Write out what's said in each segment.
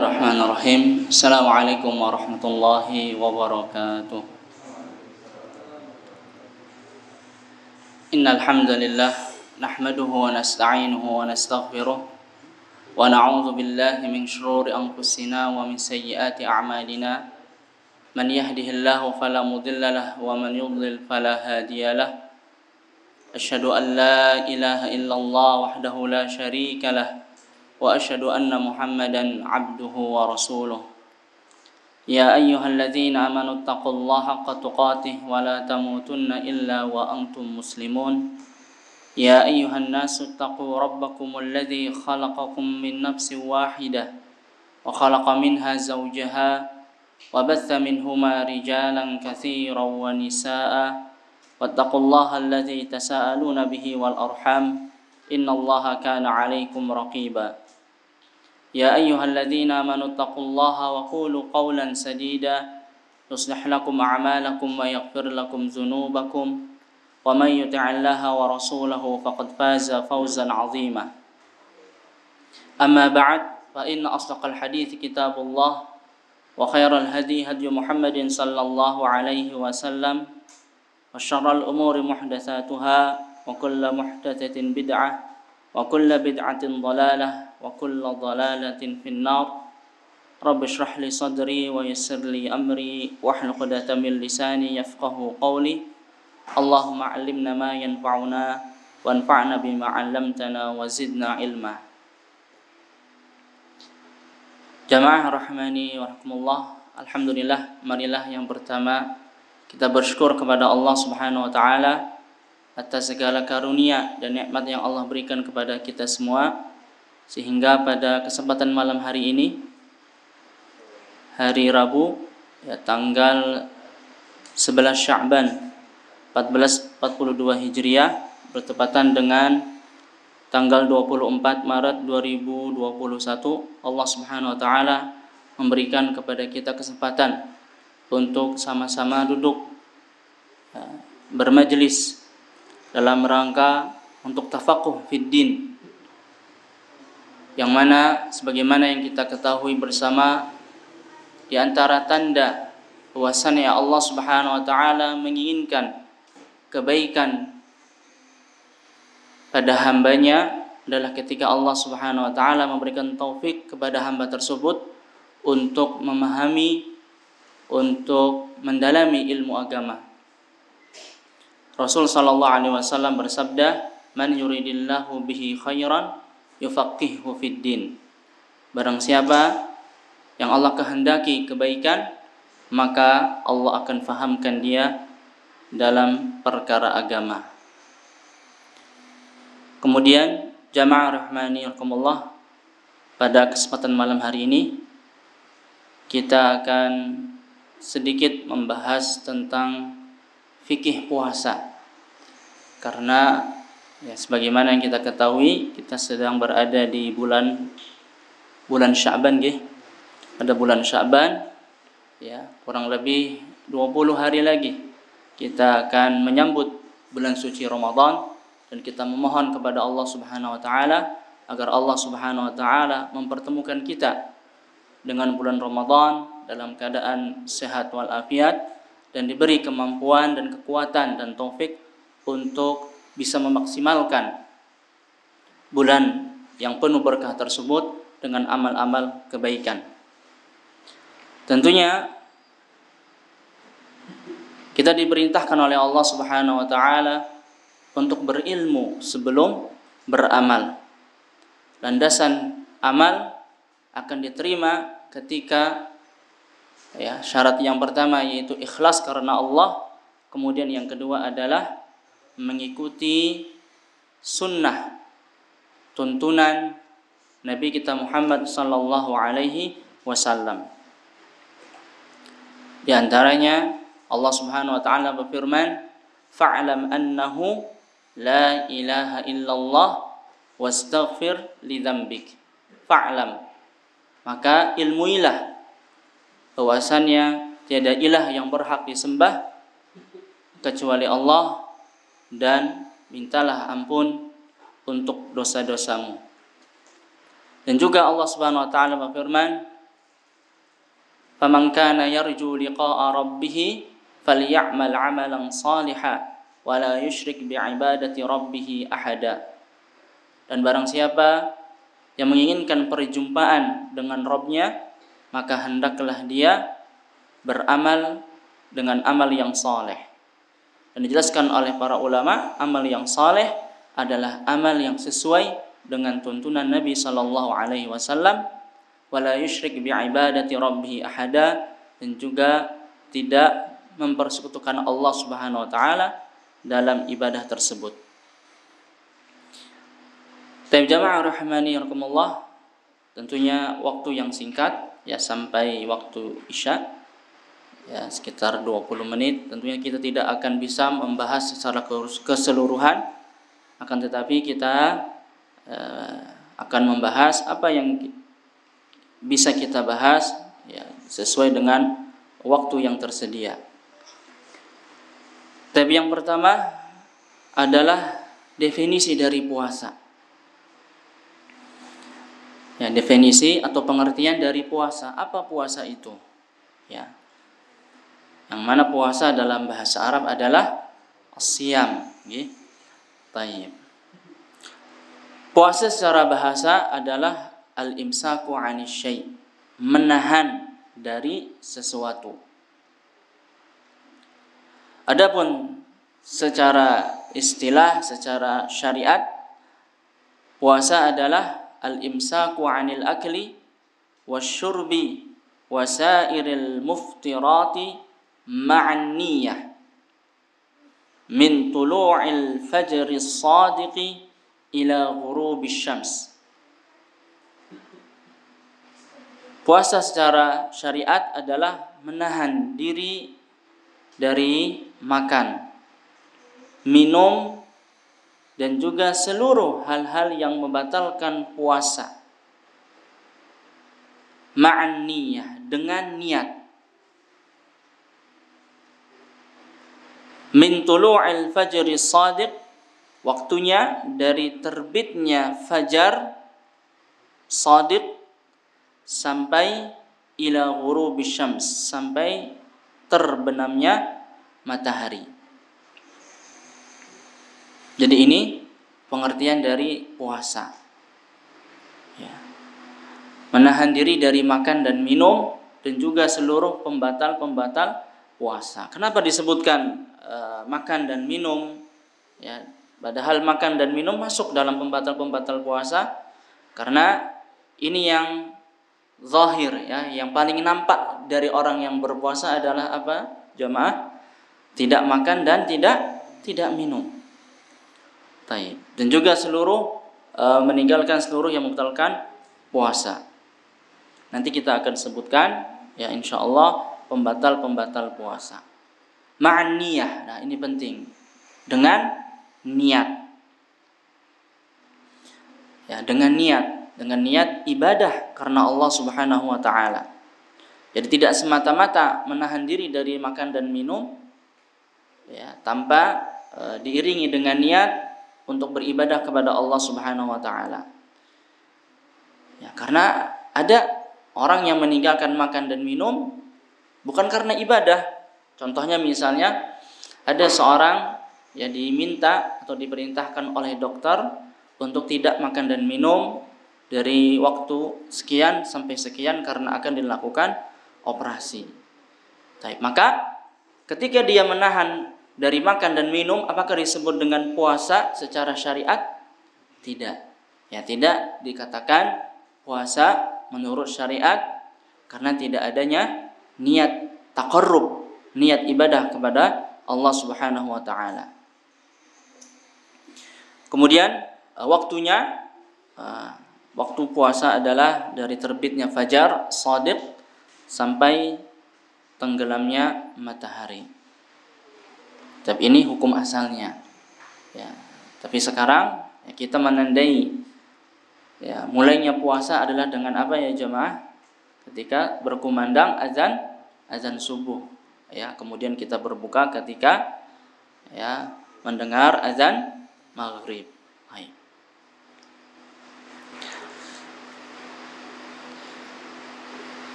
Bismillahirrahmanirrahim. Assalamualaikum warahmatullahi wabarakatuh. Innal hamdalillah nahmaduhu wa nasta'inuhu wa nastaghfiruh wa na'udzu billahi min shururi anfusina wa min sayyiati a'malina. Man yahdihillahu fala mudilla lahu wa man yudlil fala hadiya lahu. Asyhadu an la ilaha illallah wahdahu la syarika lahu wa asyhadu anna Muhammadan abduhu wa rasuluh. Ya ayyuhalladzina amanu taqullaha haqqa tuqatih wa la tamutunna illa wa antum muslimun. Ya ayyuhan nasu taqu rabbakumul ladzi khalaqakum min nafsin wahidah wa khalaqa minha zawjaha wa batha minhuma rijalan katsiran wa nisaa'a wattaqullaha alladzi tasaaluna bihi wal arham innallaha kana 'alaikum raqiba. Ya ayyuhalladzina amanu taqullaha wa qulu qawlan sadida yuslih lakum a'malakum wa yaghfir lakum dzunubakum wa may yuti'illaha wa rasulahu faqad faza fawzan 'azima. Amma ba'd, fa inna asdaqal hadithi kitabullah wa khairal hadi hadyu Muhammadin sallallahu alaihi wasallam wa syarral umuri muhdatsatuha wa kullu muhdatsatin bid'ah wa kullu bid'atin dhalalah wa kullu dhalalatin finnar. Rabbi shrah li sadri wa yassir li amri wahlul 'uqdatam min lisani yafqahu qawli. Allahumma 'allimna ma yanfa'una wanfa'na bima 'allamtana wa zidna ilma. Jamaah rahmani wa rahmatullah. Alhamdulillah, marilah yang pertama kita bersyukur kepada Allah Subhanahu wa taala atas segala karunia dan nikmat yang Allah berikan kepada kita semua, sehingga pada kesempatan malam hari ini, hari Rabu, tanggal 11 Sya'ban 1442 Hijriah, bertepatan dengan tanggal 24 Maret 2021, Allah Subhanahu wa taala memberikan kepada kita kesempatan untuk sama-sama duduk bermajelis dalam rangka untuk tafaquh fid din, yang mana sebagaimana yang kita ketahui bersama, di antara tanda bahwasanya Allah Subhanahu wa taala menginginkan kebaikan pada hambanya adalah ketika Allah Subhanahu wa taala memberikan taufik kepada hamba tersebut untuk memahami, untuk mendalami ilmu agama. Rasul sallallahu alaihi wasallam bersabda, "Man yuridillahu bihi khairan yufaqihuhu fid din." Barang siapa yang Allah kehendaki kebaikan, maka Allah akan fahamkan dia dalam perkara agama. Kemudian jamaah rahmani rahimakumullah, pada kesempatan malam hari ini kita akan sedikit membahas tentang fikih puasa. Karena sebagaimana yang kita ketahui, kita sedang berada di bulan Sya'ban nggih. Pada bulan Sya'ban kurang lebih 20 hari lagi kita akan menyambut bulan suci Ramadan, dan kita memohon kepada Allah Subhanahu wa taala agar Allah Subhanahu wa taala mempertemukan kita dengan bulan Ramadan dalam keadaan sehat walafiat, dan diberi kemampuan dan kekuatan dan taufik untuk bisa memaksimalkan bulan yang penuh berkah tersebut dengan amal-amal kebaikan. Tentunya kita diperintahkan oleh Allah Subhanahu wa taala untuk berilmu sebelum beramal. Landasan amal akan diterima ketika syarat yang pertama yaitu ikhlas karena Allah, kemudian yang kedua adalah mengikuti sunnah, tuntunan Nabi kita Muhammad sallallahu alaihi wasallam. Di antaranya Allah Subhanahu wa taala berfirman, "Fa'lam annahu la ilaha illallah wastaghfir li dzambik." Fa'lam, maka ilmuilah bahwasannya tiada ilah yang berhak disembah kecuali Allah, dan mintalah ampun untuk dosa-dosamu. Dan juga Allah Subhanahu wa taala berfirman, faman kana yarju liqa'a rabbih falyamal 'amalan shalihan wa la yusyrik bi'ibadati rabbih ahada. Dan barang siapa yang menginginkan perjumpaan dengan Rabb-nya, maka hendaklah dia beramal dengan amal yang saleh. Dan dijelaskan oleh para ulama, amal yang saleh adalah amal yang sesuai dengan tuntunan Nabi sallallahu alaihi wasallam, wala yusyrik bi'ibadati rabbih ahada, dan juga tidak mempersekutukan Allah Subhanahu wa taala dalam ibadah tersebut. Taib jamaah rahmani rahimakumullah, tentunya waktu yang singkat ya, sampai waktu Isya ya, sekitar 20 menit. Tentunya kita tidak akan bisa membahas secara keseluruhan, akan tetapi kita akan membahas apa yang bisa kita bahas ya, sesuai dengan waktu yang tersedia. Tapi yang pertama adalah definisi dari puasa. Ya, definisi atau pengertian dari puasa. Apa puasa itu? Ya. Yang mana puasa dalam bahasa Arab adalah as-siyam, nggih. Baik. Puasa secara bahasa adalah al-imsaku 'anis syai', menahan dari sesuatu. Adapun secara istilah, secara syariat, puasa adalah al-imsaku 'anil akli wasyurbi wasairil muftirati ma'an niyah min tulu'il fajris sadiqi ila ghurubis syams. Puasa secara syariat adalah menahan diri dari makan, minum, dan juga seluruh hal-hal yang membatalkan puasa. Ma'an niyah, dengan niat. Min tulu'il fajri shadiq, waktunya dari terbitnya fajar shadiq sampai ila ghurubis syams, sampai terbenamnya matahari. Jadi ini pengertian dari puasa. Ya. Menahan diri dari makan dan minum, dan juga seluruh pembatal-pembatal puasa. Kenapa disebutkan makan dan minum? Ya, padahal makan dan minum masuk dalam pembatal-pembatal puasa, karena ini yang zahir ya, yang paling nampak dari orang yang berpuasa adalah apa? Jamaah, tidak makan dan tidak minum. Taib. Dan juga seluruh meninggalkan seluruh yang membatalkan puasa. Nanti kita akan sebutkan ya, insyaallah, pembatal-pembatal puasa. Ma'an niyah. Nah, ini penting. Dengan niat. Ya, dengan niat ibadah karena Allah Subhanahu wa taala. Jadi tidak semata-mata menahan diri dari makan dan minum ya, tanpa diiringi dengan niat untuk beribadah kepada Allah Subhanahu wa taala. Ya, karena ada orang yang meninggalkan makan dan minum bukan karena ibadah. Contohnya misalnya ada seorang yang diminta atau diperintahkan oleh dokter untuk tidak makan dan minum dari waktu sekian sampai sekian karena akan dilakukan operasi. Baik, maka ketika dia menahan dari makan dan minum, apakah disebut dengan puasa secara syariat? Tidak. Ya, tidak dikatakan puasa menurut syariat karena tidak adanya niat taqarrub, niat ibadah kepada Allah Subhanahu wa taala. Kemudian waktunya, waktu puasa adalah dari terbitnya fajar shadiq sampai tenggelamnya matahari. Tapi ini hukum asalnya. Ya, tapi sekarang ya, kita menandai ya, mulainya puasa adalah dengan apa ya jemaah? Ketika berkumandang azan subuh. Ya, kemudian kita berbuka ketika ya mendengar azan maghrib. Baik.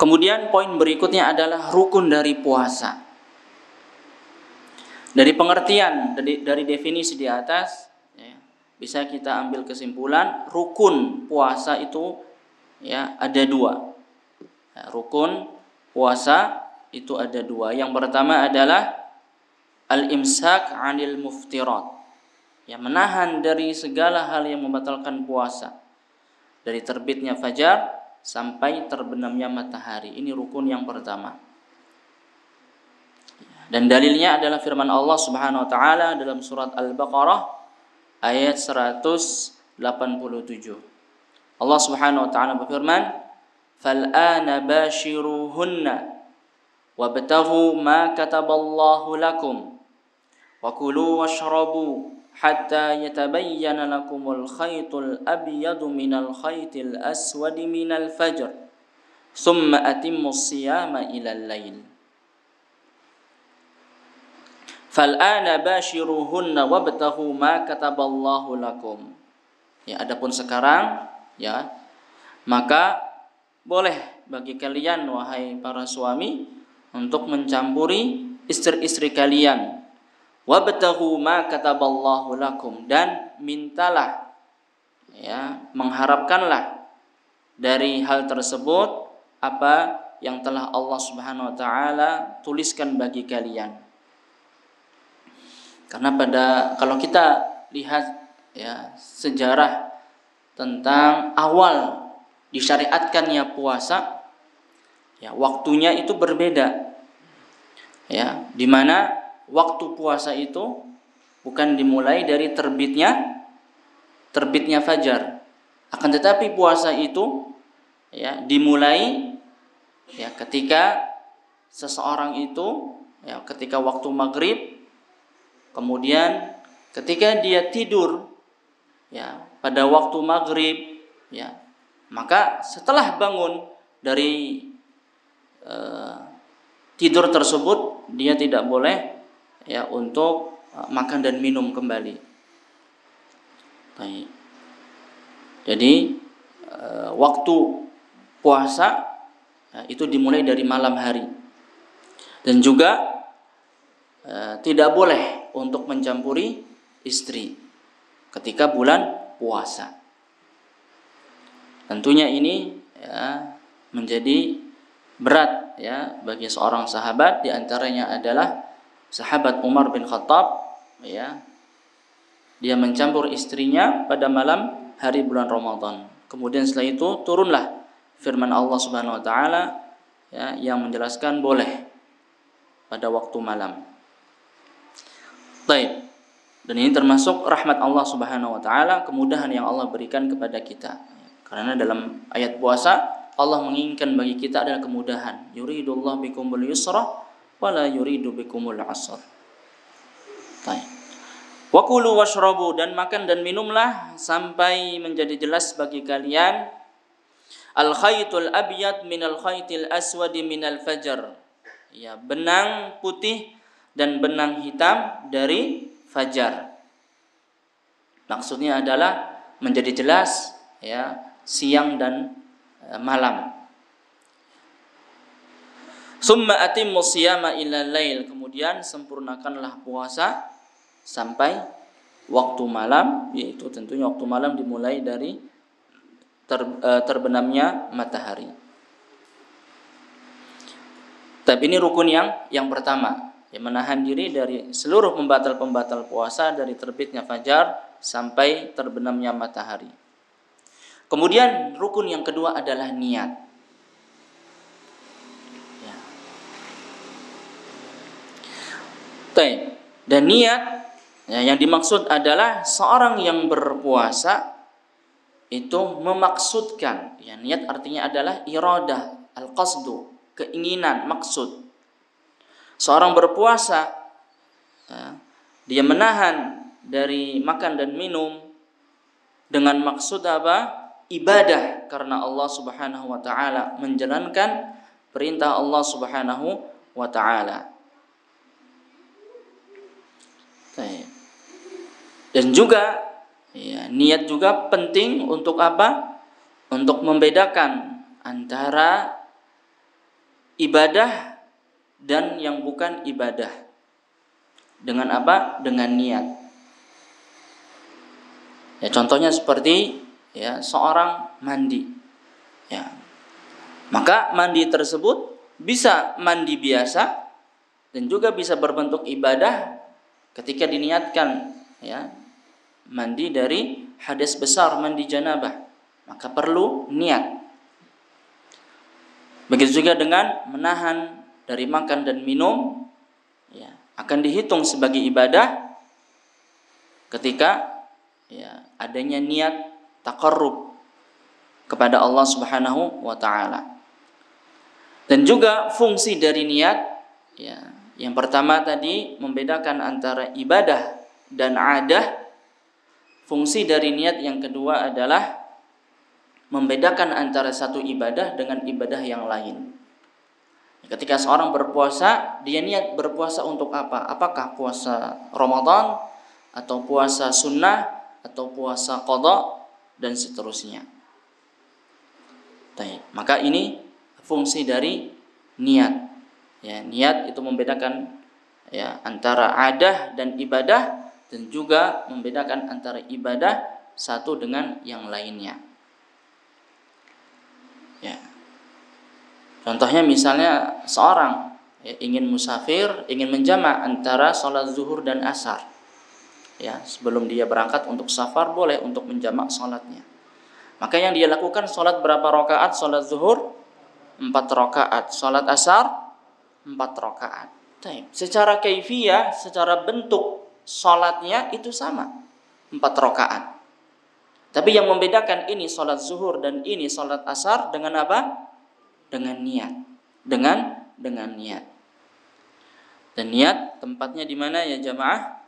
Kemudian poin berikutnya adalah rukun dari puasa. Dari pengertian dari definisi di atas, ya, bisa kita ambil kesimpulan rukun puasa itu ya ada dua. Ya, rukun puasa itu ada dua. Yang pertama adalah al-imsak 'anil muftirat. Ya, menahan dari segala hal yang membatalkan puasa. Dari terbitnya fajar sampai terbenamnya matahari. Ini rukun yang pertama. Dan dalilnya adalah firman Allah Subhanahu wa taala dalam surat Al-Baqarah ayat 187. Allah Subhanahu wa taala berfirman, "Fal'ana bashiruhunna wabtaghu ma kataballahu lakum wa kulu washrabu hatta yatabayyana lakumul khaytul abyadu minal khaytil aswadi minal fajr thumma atimmus siyama ilal lail." Fal'ana bashiruhunna wabtaghu ma kataballahu lakum. Ya, adapun sekarang ya, maka boleh bagi kalian wahai para suami untuk mencampuri istri-istri kalian. Wabtaghu ma kataballahu lakum, dan mintalah ya, mengharapkanlah dari hal tersebut apa yang telah Allah Subhanahu wa taala tuliskan bagi kalian. Karena kalau kita lihat ya sejarah tentang awal disyariatkannya puasa, ya waktunya itu berbeda. Ya, di mana waktu puasa itu bukan dimulai dari terbitnya fajar. Akan tetapi puasa itu ya dimulai ya ketika seseorang itu ya ketika waktu maghrib, kemudian ketika dia tidur ya pada waktu maghrib ya, maka setelah bangun dari tidur tersebut dia tidak boleh ya untuk makan dan minum kembali. Baik. Jadi waktu puasa ya, itu dimulai dari malam hari. Dan juga tidak boleh untuk mencampuri istri ketika bulan puasa. Tentunya ini ya menjadi berat ya bagi seorang sahabat, di antaranya adalah sahabat Umar bin Khattab ya. Dia mencampur istrinya pada malam hari bulan Ramadan. Kemudian setelah itu turunlah firman Allah Subhanahu wa taala ya yang menjelaskan boleh pada waktu malam. Baik. Dan ini termasuk rahmat Allah Subhanahu wa taala, kemudahan yang Allah berikan kepada kita. Karena dalam ayat puasa Allah menginginkan bagi kita adalah kemudahan. Yuridullahu bikumul yusra wa la yuridu bikumul usra. Baik. Wa kulu washrabu, dan makan dan minumlah sampai menjadi jelas bagi kalian al khaytul abyad minal khaytil aswadi minal fajr. Ya, benang putih dan benang hitam dari fajar. Maksudnya adalah menjadi jelas ya siang dan malam. Summa atimmus siyama ilal lail, kemudian sempurnakanlah puasa sampai waktu malam, yaitu tentunya waktu malam dimulai dari terbenamnya matahari. Tapi ini rukun yang pertama, yang menahan diri dari seluruh pembatal-pembatal puasa dari terbitnya fajar sampai terbenamnya matahari. Kemudian rukun yang kedua adalah niat. Ya. Dan niat ya, yang dimaksud adalah seorang yang berpuasa itu memaksudkan. Ya, niat artinya adalah iradah, al-qasdu, keinginan, maksud. Seorang berpuasa ya, dia menahan dari makan dan minum dengan maksud apa? Ibadah, karena Allah Subhanahu wa taala, menjalankan perintah Allah Subhanahu wa taala. Dan juga ya, niat juga penting untuk apa? Untuk membedakan antara ibadah dan yang bukan ibadah. Dengan apa? Dengan niat. Ya, contohnya seperti ya seorang mandi. Ya. Maka mandi tersebut bisa mandi biasa dan juga bisa berbentuk ibadah ketika diniatkan ya mandi dari hadas besar, mandi janabah, maka perlu niat. Begitu juga dengan menahan dari makan dan minum ya, akan dihitung sebagai ibadah ketika ya adanya niat taqarrub kepada Allah Subhanahu wa taala. Dan juga fungsi dari niat ya, yang pertama tadi membedakan antara ibadah dan adah. Fungsi dari niat yang kedua adalah membedakan antara satu ibadah dengan ibadah yang lain. Ketika seorang berpuasa, dia niat berpuasa untuk apa? Apakah puasa Ramadan atau puasa sunnah atau puasa qada dan seterusnya. Maka ini fungsi dari niat. Ya, niat itu membedakan ya antara adah dan ibadah dan juga membedakan antara ibadah satu dengan yang lainnya. Ya. Contohnya misalnya seorang ya, ingin musafir, ingin menjamak antara sholat zuhur dan asar. Ya, sebelum dia berangkat untuk safar boleh untuk menjamak sholatnya. Maka yang dia lakukan sholat berapa rakaat? Sholat zuhur 4 rakaat, sholat asar 4 rakaat. Secara kaifiyah, secara bentuk sholatnya itu sama 4 rakaat. Tapi yang membedakan ini sholat zuhur dan ini sholat asar dengan apa? Dengan niat. Dengan niat. Dan niat tempatnya di mana ya jamaah?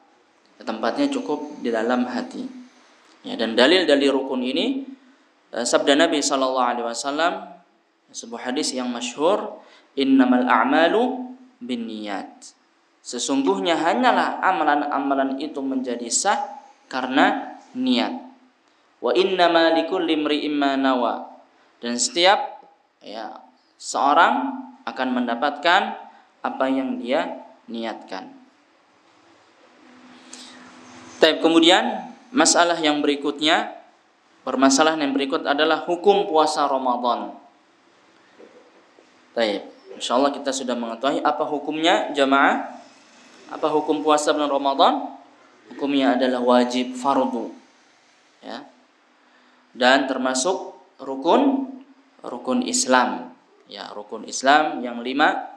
Tempatnya cukup di dalam hati. Ya, dan dalil-dalil rukun ini sabda Nabi SAW, sebuah hadis yang masyhur, innamal a'malu binniyat. Sesungguhnya hanyalah amalan-amalan itu menjadi sah karena niat. Wa innama likulli imri'in ma nawa. Dan setiap ya seorang akan mendapatkan apa yang dia niatkan. Kemudian masalah yang berikutnya, permasalahan yang berikut adalah hukum puasa Ramadan. Insyaallah kita sudah mengetahui apa hukumnya jamaah. Apa hukum puasa bulan Ramadan? Hukumnya adalah wajib fardu. Ya. Dan termasuk rukun Islam. Ya, rukun Islam yang 5.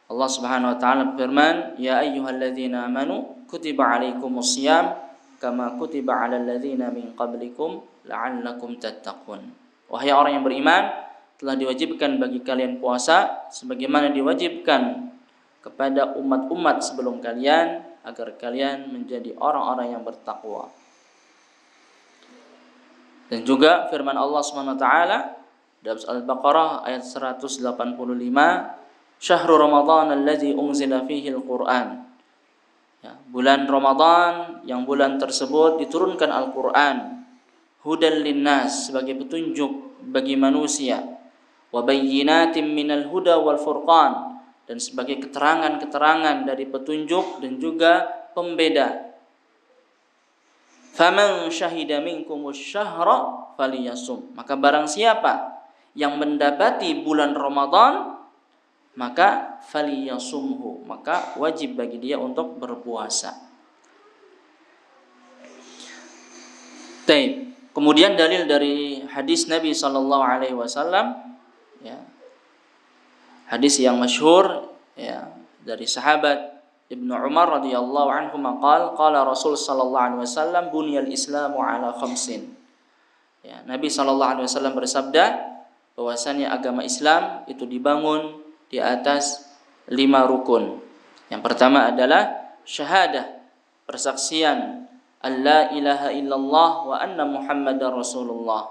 Allah Subhanahu wa taala berfirman, "Ya ayyuhalladzina amanu kutiba alaikumusiyam kama kutiba 'alal ladzina min qablikum la'allakum tattaqun." Wahai orang yang beriman, telah diwajibkan bagi kalian puasa sebagaimana diwajibkan kepada umat-umat sebelum kalian agar kalian menjadi orang-orang yang bertakwa. Dan juga firman Allah Subhanahu wa taala dalam Al-Baqarah ayat 185, Syahrul Ramadan allazi unzila fihi al-Qur'an. Ya, bulan Ramadan yang bulan tersebut diturunkan Al-Qur'an, hudan linnas sebagai petunjuk bagi manusia, wa bayyinatin minal huda wal furqan dan sebagai keterangan-keterangan dari petunjuk dan juga pembeda. Faman syahida minkumus syahra falyasum. Maka barang siapa yang mendapati bulan Ramadan maka falyasumhu, maka wajib bagi dia untuk berpuasa. Kemudian dalil dari hadis Nabi sallallahu alaihi wasallam ya. Hadis yang masyhur ya dari sahabat Ibnu Umar radhiyallahu anhu qala Rasul sallallahu alaihi wasallam bunyal Islamu ala khamsin. Ya, Nabi sallallahu alaihi wasallam bersabda bahwasanya agama Islam itu dibangun di atas 5 rukun. Yang pertama adalah syahadah, persaksian alla ilaha illallah wa anna muhammadar rasulullah.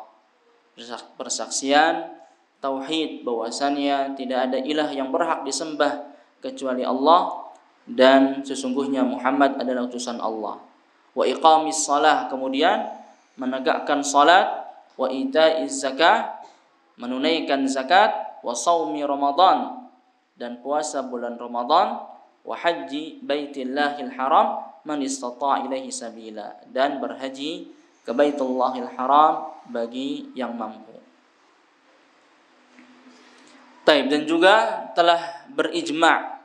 Persaksian tauhid bahwasanya tidak ada ilah yang berhak disembah kecuali Allah dan sesungguhnya Muhammad adalah utusan Allah. Wa iqamis shalah, kemudian menegakkan salat, wa itaiz zakah, menunaikan zakat, wa shaumi Ramadan, dan puasa bulan Ramadan, wa haji baitillahil haram man istata'a ilaihi sabila, dan berhaji ke Baitullahil Haram bagi yang mampu. Taib, dan juga telah berijma'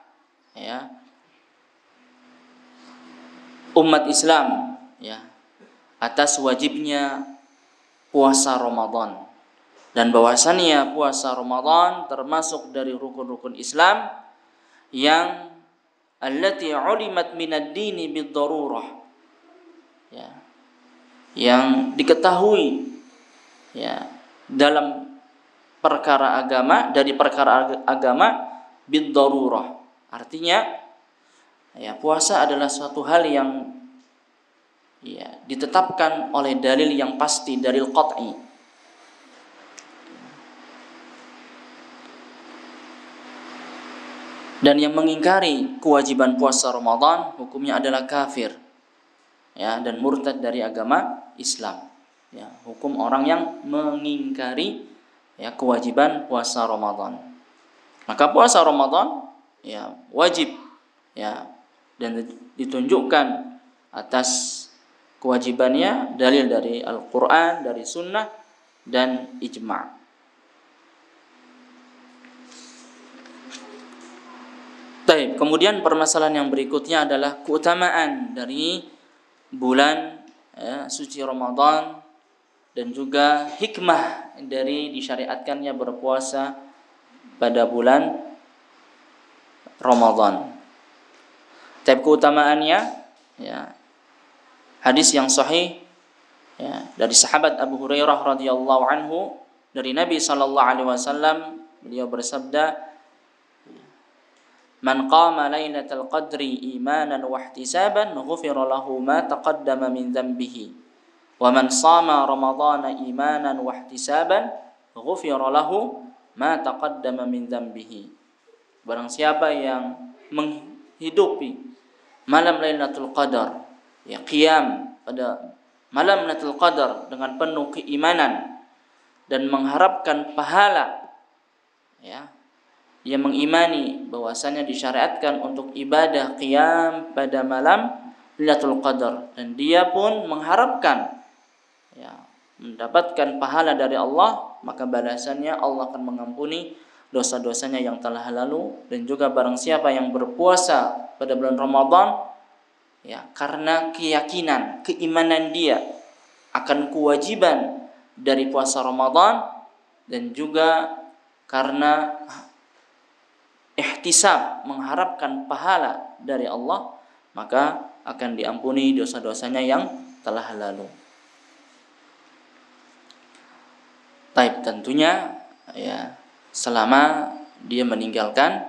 ya umat Islam ya atas wajibnya puasa Ramadan, dan bahwasannya puasa Ramadan termasuk dari rukun-rukun Islam yang allati ulimat minad dini bid-darurah ya, yang diketahui ya dalam perkara agama, dari perkara agama bid-darurah. Artinya ya puasa adalah suatu hal yang ya ditetapkan oleh dalil yang pasti, dalil qat'i. Dan yang mengingkari kewajiban puasa Ramadan hukumnya adalah kafir ya, dan murtad dari agama Islam ya, hukum orang yang mengingkari ya kewajiban puasa Ramadan. Maka puasa Ramadan ya wajib ya, dan ditunjukkan atas kewajibannya dalil dari Al-Quran, dari Sunnah, dan ijma'. Baik, kemudian permasalahan yang berikutnya adalah keutamaan dari bulan ya, suci Ramadan, dan juga hikmah dari disyariatkannya berpuasa pada bulan Ramadan. Tapi keutamaannya ya, hadis yang sahih ya, dari sahabat Abu Hurairah radhiyallahu anhu dari Nabi sallallahu alaihi wasallam, beliau bersabda, "Man qama lailatal qadri imanan wa ihtisaban ghufira lahu ma taqaddama min dhanbihi wa man shama ramadhana imanan wa ihtisaban ghufira lahu ma taqaddama min dhanbihi." Barang siapa yang menghidupi malam Lailatul Qadar ya, qiyam pada malam Lailatul Qadar dengan penuh keimanan dan mengharapkan pahala ya, dia mengimani bahwasanya disyariatkan untuk ibadah qiyam pada malam Lailatul Qadar, dan dia pun mengharapkan ya mendapatkan pahala dari Allah, maka balasannya Allah akan mengampuni dosa-dosanya yang telah lalu. Dan juga barang siapa yang berpuasa pada bulan Ramadan ya karena keyakinan, keimanan dia akan kewajiban dari puasa Ramadan, dan juga karena ihtisab, mengharapkan pahala dari Allah, maka akan diampuni dosa-dosanya yang telah lalu. Taib, tentunya ya selama dia meninggalkan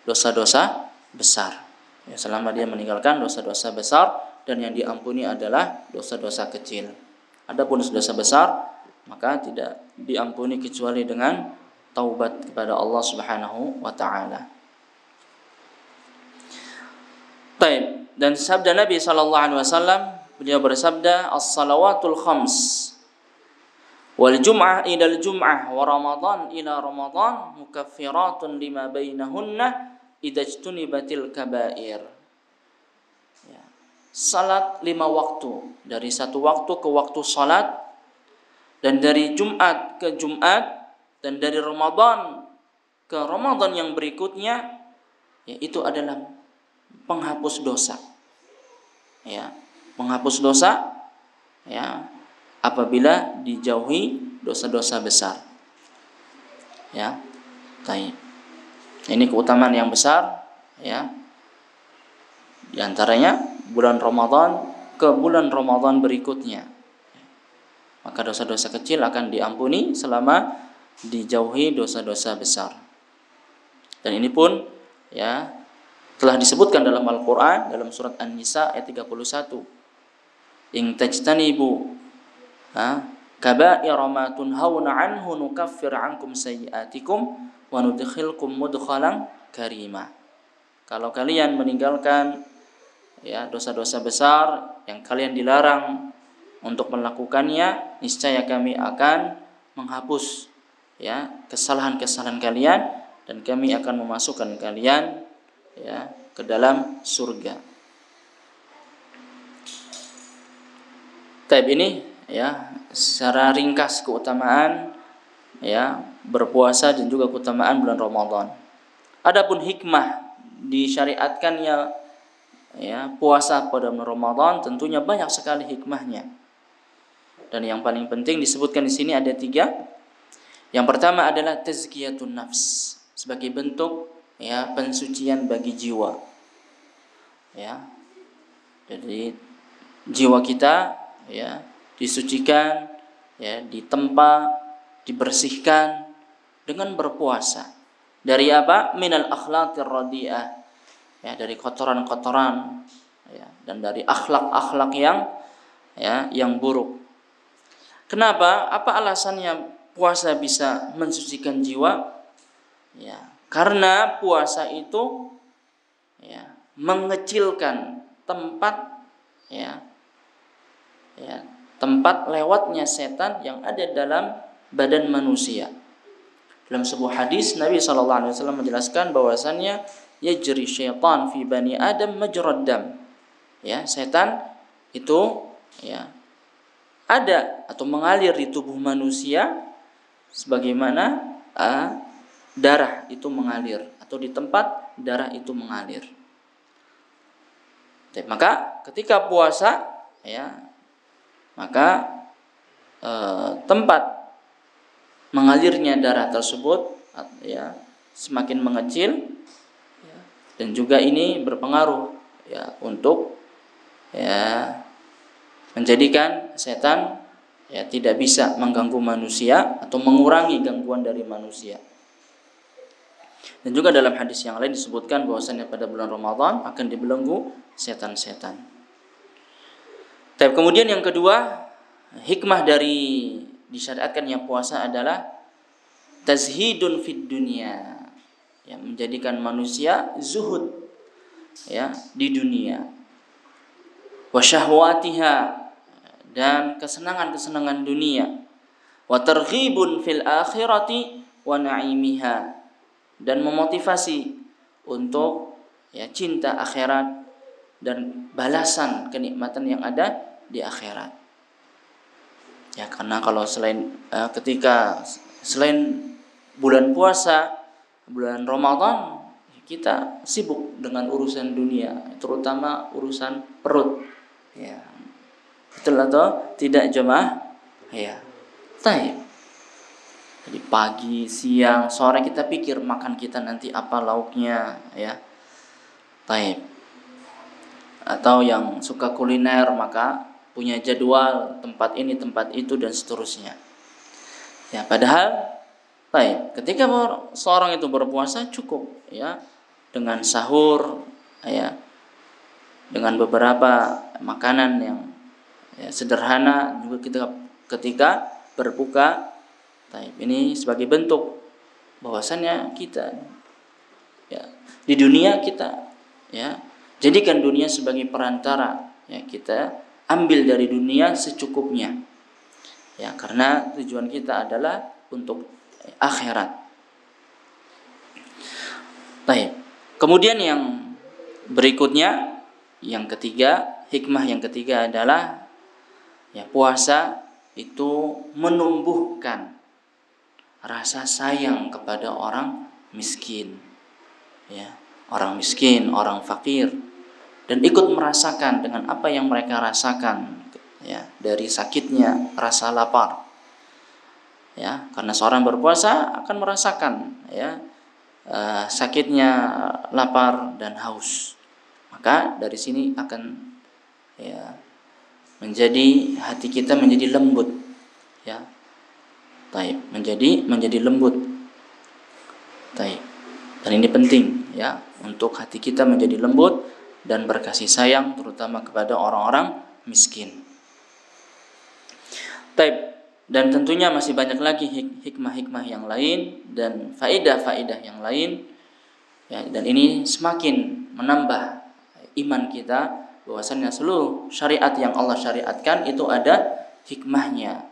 dosa-dosa besar ya, selama dia meninggalkan dosa-dosa besar, dan yang diampuni adalah dosa-dosa kecil. Adapun dosa besar maka tidak diampuni kecuali dengan taubat kepada Allah Subhanahu wa taala. Baik, dan sabda Nabi sallallahu alaihi wasallam, beliau bersabda, "As-salawatul khams wal jum'ah ila al-jum'ah wa ramadan ila ramadan mukaffiratun lima bainahunna idza ijtunibatil kaba'ir." Ya. Salat 5 waktu, dari satu waktu ke waktu salat, dan dari Jumat ke Jumat, dan dari Ramadan ke Ramadan yang berikutnya, ya, itu adalah penghapus dosa. Ya, menghapus dosa ya apabila dijauhi dosa-dosa besar. Ya. Baik. Ini keutamaan yang besar ya. Di antaranya bulan Ramadan ke bulan Ramadan berikutnya. Maka dosa-dosa kecil akan diampuni selama dijauhi dosa-dosa besar. Dan ini pun ya telah disebutkan dalam Al-Qur'an, dalam surat An-Nisa ayat 31. In tajtanibu kaba'ira ma tunhauna anhu nukaffir ankum sayyi'atikum wa nudkhilkum mudkhalan karima. Kalau kalian meninggalkan ya dosa-dosa besar yang kalian dilarang untuk melakukannya, niscaya kami akan menghapus ya kesalahan-kesalahan kalian, dan kami akan memasukkan kalian ya ke dalam surga. Taib ini ya secara ringkas keutamaan ya berpuasa dan juga keutamaan bulan Ramadan. Adapun hikmah disyariatkannya ya puasa pada bulan Ramadan tentunya banyak sekali hikmahnya. Dan yang paling penting disebutkan di sini ada 3. Yang pertama adalah tazkiyatun nafs sebagai bentuk ya pensucian bagi jiwa. Ya. Jadi jiwa kita ya disucikan, ya ditempa, dibersihkan dengan berpuasa. Dari apa? Minal akhlaqir radhi'ah. Ya, dari kotoran-kotoran ya, dan dari akhlak-akhlak yang buruk. Kenapa? Apa alasannya puasa bisa mensucikan jiwa? Ya, karena puasa itu ya mengecilkan tempat tempat lewatnya setan yang ada dalam badan manusia. Dalam sebuah hadis Nabi SAW menjelaskan bahwasannya yajri syaitan fi bani Adam majrad dam. Ya, setan itu ya ada atau mengalir di tubuh manusia sebagaimana darah itu mengalir atau di tempat darah itu mengalir. Maka ketika puasa ya maka tempat mengalirnya darah tersebut ya semakin mengecil ya, dan juga ini berpengaruh ya untuk ya menjadikan setan ya tidak bisa mengganggu manusia atau mengurangi gangguan dari manusia. Dan juga dalam hadis yang lain disebutkan bahwasanya pada bulan Ramadan akan dibelenggu setan-setan. Kemudian yang kedua, hikmah dari disyariatkannya puasa adalah tazhidun fid dunya. Ya, menjadikan manusia zuhud ya di dunia. Wa syahwatiha, dan kesenangan-kesenangan dunia, wa targhibun fil akhirati wa na'imiha, dan memotivasi untuk ya cinta akhirat dan balasan kenikmatan yang ada di akhirat. Ya karena kalau selain bulan puasa, bulan Ramadan kita sibuk dengan urusan dunia, terutama urusan perut. Ya. Betul atau tidak jemaah? Ya. Baik. Jadi pagi, siang, sore kita pikir makan kita nanti apa lauknya, ya. Baik. Atau yang suka kuliner maka punya jadwal tempat ini, tempat itu dan seterusnya. Ya, padahal baik, ketika seorang itu berpuasa cukup ya dengan sahur ya, dengan beberapa makanan yang ya, sederhana, juga ketika berbuka. Ini sebagai bentuk bahwasannya kita ya di dunia kita ya jadikan dunia sebagai perantara, ya kita ambil dari dunia secukupnya. Ya, karena tujuan kita adalah untuk akhirat. Baik. Kemudian yang berikutnya, yang ketiga, hikmah yang ketiga adalah ya puasa itu menumbuhkan rasa sayang kepada orang miskin. Ya, orang miskin, orang fakir, dan ikut merasakan dengan apa yang mereka rasakan ya dari sakitnya rasa lapar. Ya, karena seorang berpuasa akan merasakan ya sakitnya lapar dan haus. Maka dari sini akan ya menjadi hati kita menjadi lembut ya. Menjadi lembut. Dan ini penting ya untuk hati kita menjadi lembut dan berkasih sayang terutama kepada orang-orang miskin. Dan tentunya masih banyak lagi hikmah-hikmah yang lain dan faedah-faedah yang lain ya, dan ini semakin menambah iman kita bahwasanya seluruh syariat yang Allah syariatkan itu ada hikmahnya,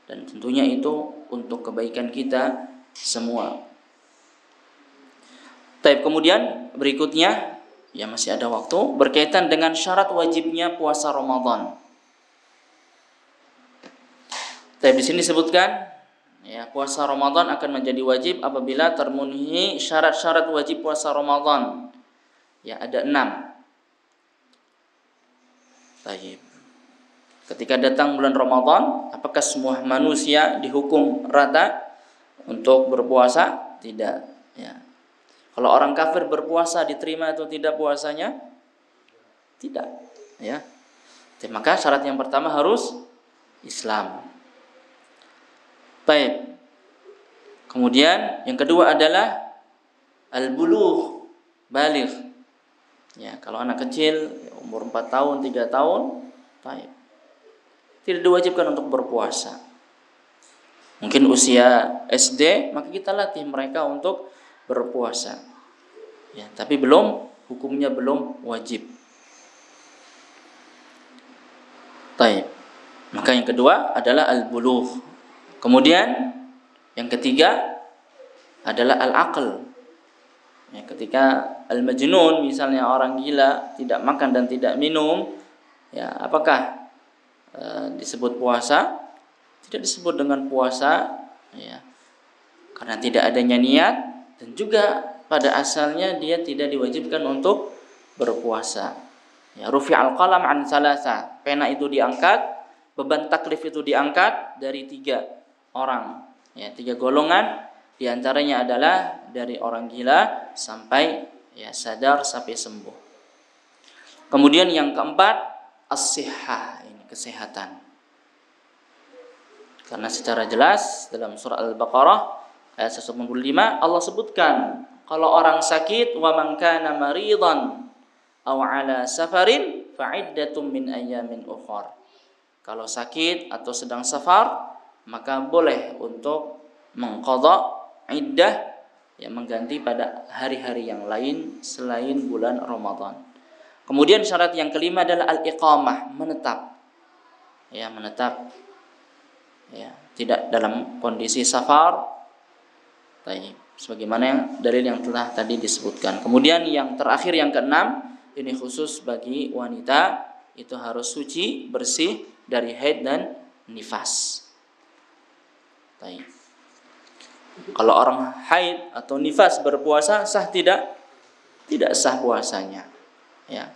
dan tentunya itu untuk kebaikan kita semua. Baik, kemudian berikutnya ya masih ada waktu berkaitan dengan syarat wajibnya puasa Ramadan. Baik, di sini disebutkan ya puasa Ramadan akan menjadi wajib apabila termenuhi syarat-syarat wajib puasa Ramadan. Ya, ada 6. Baik. Ketika datang bulan Ramadan, apakah semua manusia dihukum rata untuk berpuasa? Tidak, ya. Kalau orang kafir berpuasa diterima atau tidak puasanya? Tidak, ya. Maka syarat yang pertama harus Islam. Baik. Kemudian yang kedua adalah al-bulugh, baligh. Ya, kalau anak kecil umur 4 tahun, 3 tahun, baik. Tidak diwajibkan untuk berpuasa. Mungkin usia SD, maka kita latih mereka untuk berpuasa. Ya, tapi hukumnya belum wajib. Baik. Maka yang kedua adalah al-bulugh. Kemudian yang ketiga adalah al-aql. Ya, ketika al-majnun, misalnya orang gila, tidak makan dan tidak minum, ya apakah disebut puasa? Tidak disebut dengan puasa, ya, karena tidak adanya niat, dan juga pada asalnya dia tidak diwajibkan untuk berpuasa. Ya, rufi'al qalam an salasa, pena itu diangkat, beban taklif itu diangkat dari 3 orang, ya, 3 golongan, diantaranya adalah dari orang gila sampai ya sadar sampai sembuh. Kemudian yang keempat as-sihhah, ini kesehatan. Karena secara jelas dalam surah Al-Baqarah ayat 195 Allah sebutkan kalau orang sakit wa man kana maridan aw ala safarin fa iddatum min ayyamin ukhra. Kalau sakit atau sedang safar maka boleh untuk mengqadha iddah, yang mengganti pada hari-hari yang lain selain bulan Ramadan. Kemudian syarat yang kelima adalah al-iqamah, menetap. Ya, menetap. Ya, tidak dalam kondisi safar. Baik, sebagaimana yang dalil yang telah tadi disebutkan. Kemudian yang terakhir yang keenam, ini khusus bagi wanita, itu harus suci, bersih dari haid dan nifas. Baik. Kalau orang haid atau nifas berpuasa sah tidak? Tidak sah puasanya. Ya.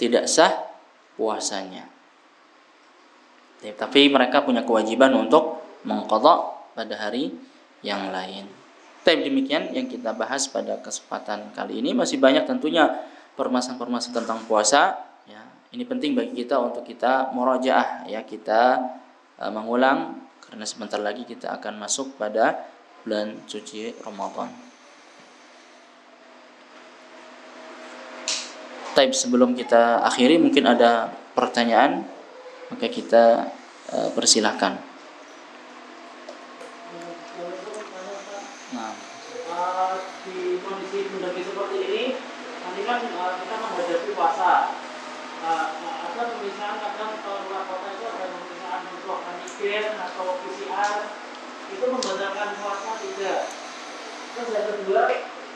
Tidak sah puasanya. Tapi mereka punya kewajiban untuk mengqadha pada hari yang lain. Tapi demikian yang kita bahas pada kesempatan kali ini. Masih banyak tentunya permasalahan-permasalahan tentang puasa. Ya, ini penting bagi kita untuk kita murajaah, ya, kita mengulang karena sebentar lagi kita akan masuk pada bulan suci Ramadan. Tapi sebelum kita akhiri mungkin ada pertanyaan, maka kita persilahkan. Nah, di kondisi pandemi seperti ini, nanti kan kita menghadapi puasa. Ada pemeriksaan kadang kalau luar kota itu ada pemeriksaan untuk antigen atau PCR, itu membatalkan puasa tidak. Terus yang kedua,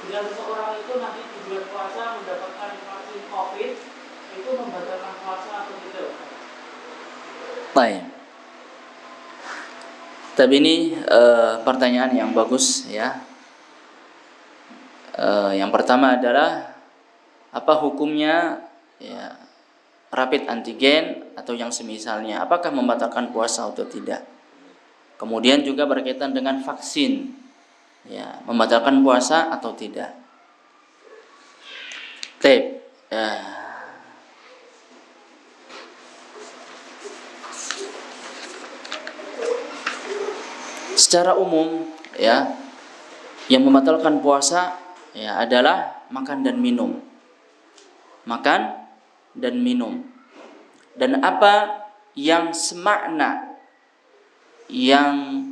bila seseorang itu nanti di bulan puasa mendapatkan vaksin COVID, itu membatalkan puasa atau tidak? Baik. Tapi ini pertanyaan yang bagus, ya. Yang pertama adalah apa hukumnya, ya, rapid antigen atau yang semisalnya, apakah membatalkan puasa atau tidak? Kemudian juga berkaitan dengan vaksin, ya, membatalkan puasa atau tidak? Baik. Secara umum, ya, yang membatalkan puasa, ya, adalah makan dan minum. Makan dan minum. Dan apa yang semakna, yang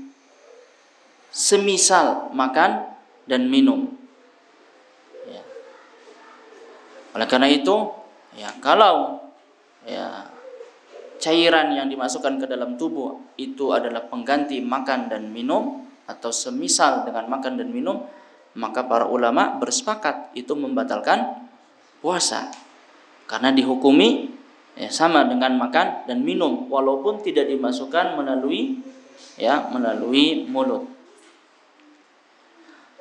semisal makan dan minum. Ya. Oleh karena itu, ya, kalau ya cairan yang dimasukkan ke dalam tubuh itu adalah pengganti makan dan minum atau semisal dengan makan dan minum, maka para ulama bersepakat itu membatalkan puasa. Karena dihukumi sama dengan makan dan minum walaupun tidak dimasukkan melalui mulut.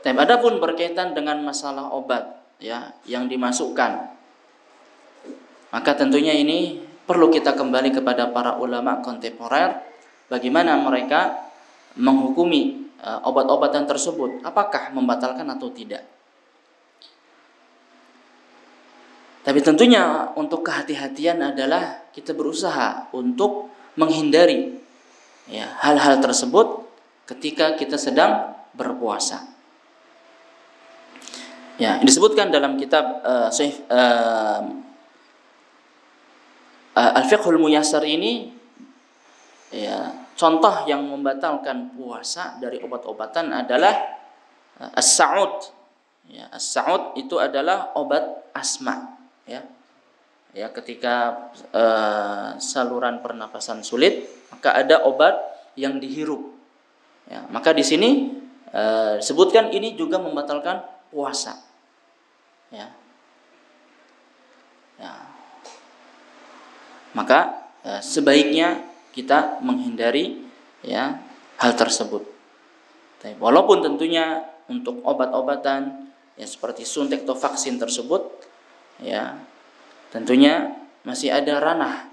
Tapi adapun berkaitan dengan masalah obat yang dimasukkan, maka tentunya ini perlu kita kembali kepada para ulama kontemporer, bagaimana mereka menghukumi obat-obatan tersebut, apakah membatalkan atau tidak. Tapi tentunya untuk kehati-hatian adalah kita berusaha untuk menghindari hal-hal tersebut ketika kita sedang berpuasa. Disebutkan dalam kitab Al-Fiqhul Muyassar ini, contoh yang membatalkan puasa dari obat-obatan adalah as-sa'ud. As-sa'ud itu adalah obat asma. Ketika saluran pernapasan sulit, maka ada obat yang dihirup. Maka di sini disebutkan ini juga membatalkan puasa. Maka sebaiknya kita menghindari hal tersebut. Walaupun tentunya untuk obat-obatan seperti suntik atau vaksin tersebut, tentunya masih ada ranah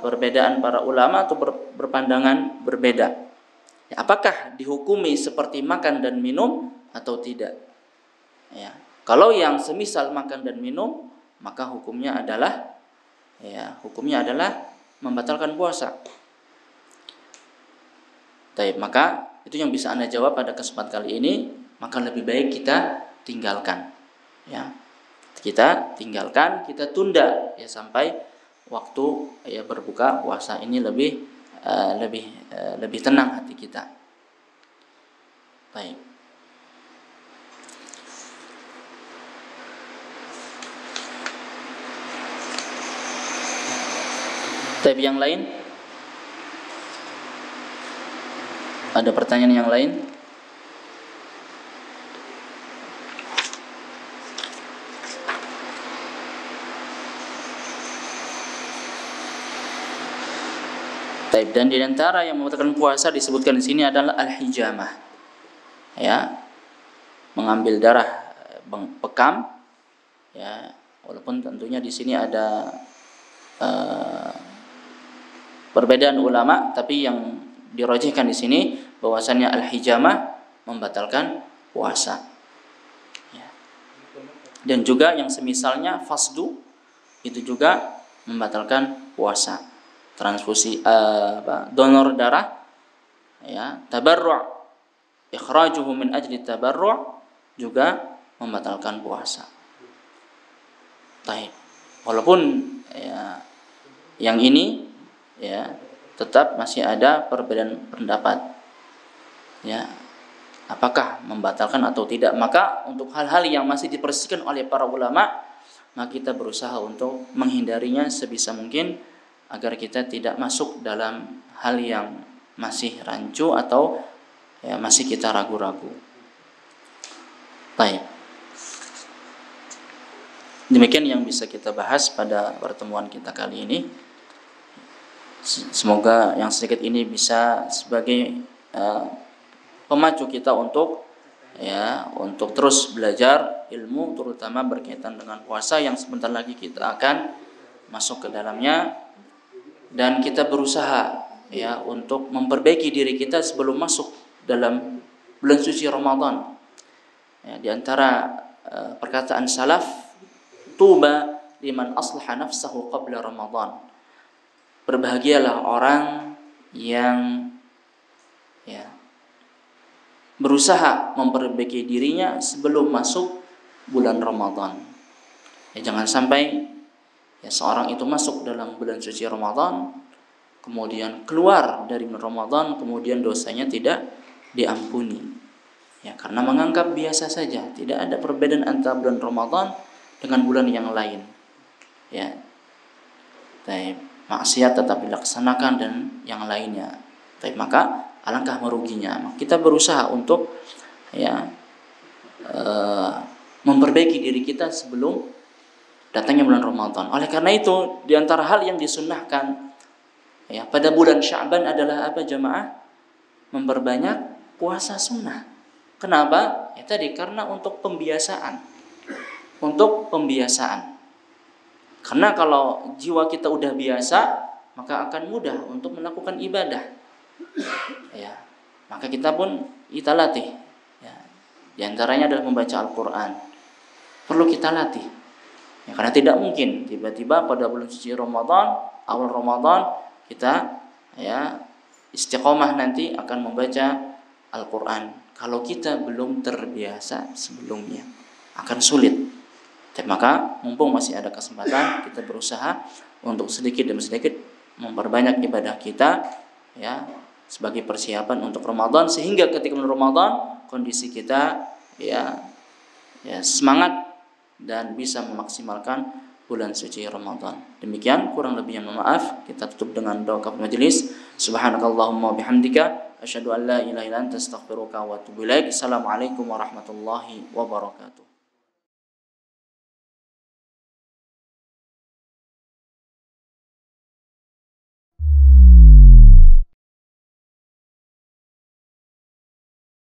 perbedaan para ulama atau berpandangan berbeda. Apakah dihukumi seperti makan dan minum atau tidak? Kalau yang semisal makan dan minum, maka hukumnya adalah membatalkan puasa. Maka itu yang bisa Anda jawab pada kesempatan kali ini. Maka lebih baik kita tinggalkan. Kita tinggalkan, kita tunda sampai waktu berbuka puasa ini lebih tenang hati kita. Baik. Tapi yang lain? Ada pertanyaan yang lain? Dan di antara yang membatalkan puasa disebutkan di sini adalah al-hijamah. Mengambil darah bekam. Walaupun tentunya di sini ada perbedaan ulama, tapi yang dirajihkan di sini bahwasannya al-hijamah membatalkan puasa. Dan juga yang semisalnya fasdu itu juga membatalkan puasa. Transfusi donor darah, tabarru', ikhrajuhu min ajli tabarru' juga membatalkan puasa. Walaupun yang ini tetap masih ada perbedaan pendapat. Apakah membatalkan atau tidak? Maka untuk hal-hal yang masih dipersisikan oleh para ulama, maka kita berusaha untuk menghindarinya sebisa mungkin agar kita tidak masuk dalam hal yang masih rancu atau masih kita ragu-ragu. Baik. Demikian yang bisa kita bahas pada pertemuan kita kali ini. Semoga yang sedikit ini bisa sebagai pemacu kita untuk terus belajar ilmu, terutama berkaitan dengan puasa yang sebentar lagi kita akan masuk ke dalamnya, dan kita berusaha untuk memperbaiki diri kita sebelum masuk dalam bulan suci Ramadan. Di antara perkataan salaf, tuba liman aslaha nafsahu qabla Ramadan. Berbahagialah orang yang berusaha memperbaiki dirinya sebelum masuk bulan Ramadan. Jangan sampai seorang itu masuk dalam bulan suci Ramadan, kemudian keluar dari Ramadan, kemudian dosanya tidak diampuni. Karena menganggap biasa saja, tidak ada perbedaan antara bulan Ramadan dengan bulan yang lain. Maksiat tetap dilaksanakan dan yang lainnya. Maka alangkah meruginya. Kita berusaha untuk memperbaiki diri kita sebelum datangnya bulan Ramadan. Oleh karena itu, di antara hal yang disunnahkan ya pada bulan Sya'ban adalah apa jamaah? Memperbanyak puasa sunnah. Kenapa? Ya tadi karena untuk pembiasaan. Untuk pembiasaan. Karena kalau jiwa kita udah biasa, maka akan mudah untuk melakukan ibadah. Ya. Maka kita pun kita latih. Ya. Di antaranya adalah membaca Al-Qur'an. Perlu kita latih. Ya, karena tidak mungkin tiba-tiba pada bulan suci Ramadan, awal Ramadan kita ya istiqomah nanti akan membaca Al-Qur'an. Kalau kita belum terbiasa sebelumnya, akan sulit. Dan maka mumpung masih ada kesempatan, kita berusaha untuk sedikit demi sedikit memperbanyak ibadah kita ya sebagai persiapan untuk Ramadan, sehingga ketika bulan Ramadan kondisi kita ya semangat dan bisa memaksimalkan bulan suci Ramadan. Demikian, kurang lebihnya mohon maaf. Kita tutup dengan doa kafaratul majelis. Subhanakallahumma bihamdika asyhadu an la ilaha illa anta astaghfiruka wa atubu ilaik. Assalamualaikum warahmatullahi wabarakatuh.